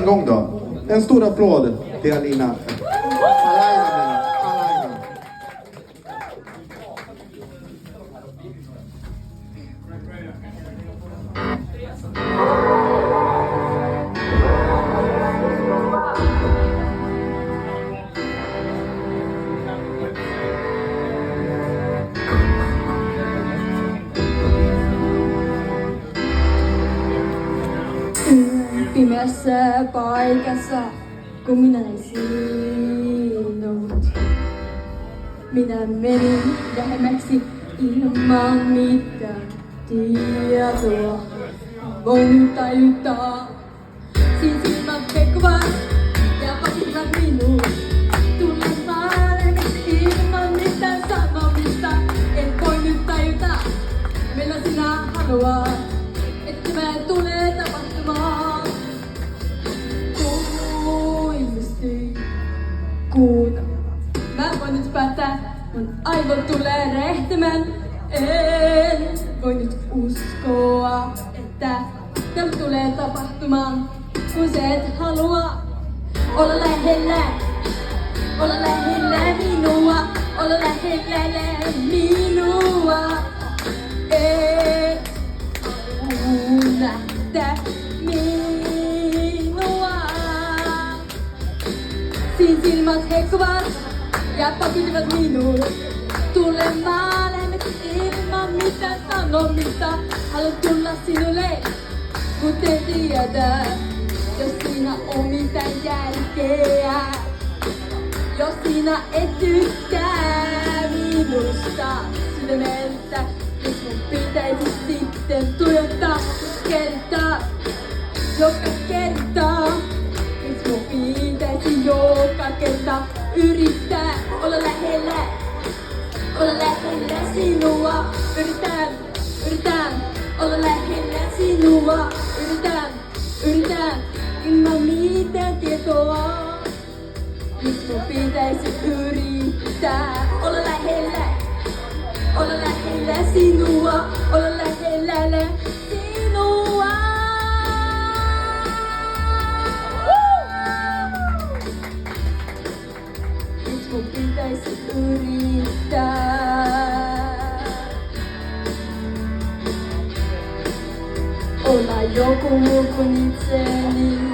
En gång då. En stor applåd till Alina. Alaina. Pimeässä paikassa, kun minä näin sinut. Minä menin lähemmäksi ilman mitään tietoa. Voin tajuta, siinä silmät pekkuvat ja pakivat minut. Tulemaan lähemmäksi ilman mitään sanomista. En voi nyt tajuta, millä sinä haluat, että mä tulee tapahtumaan. Kuuta. Mä voin nyt päättää, mun aivot tulee rehtimään. En voi nyt uskoa, että tämä tulee tapahtumaan, kun sä et halua olla lähellä minua, olla lähellä minua. Et unohda minua. Siinä silmät hekkuvat ja pakitivat minut tulemaan lähemmäksi ilman mitään sanomista. Haluan tulla sinulle, kuten tiedät, jos siinä on mitään järkeä. Jos sinä et tykkää minusta sydämeltä, jos mun pitäisi sitten tuijottaa joka kerta. Miksi mun pitäisi joka kerta yrittää olla lähellä sinua. Yritän olla lähellä sinua. Yritän ilman mitään tietoa. Miksi mun pitäisi yrittää olla lähellä sinua. Olla lähellä sinua. Miksi mun pitäisi yrittää olla joku muu kuin itseni.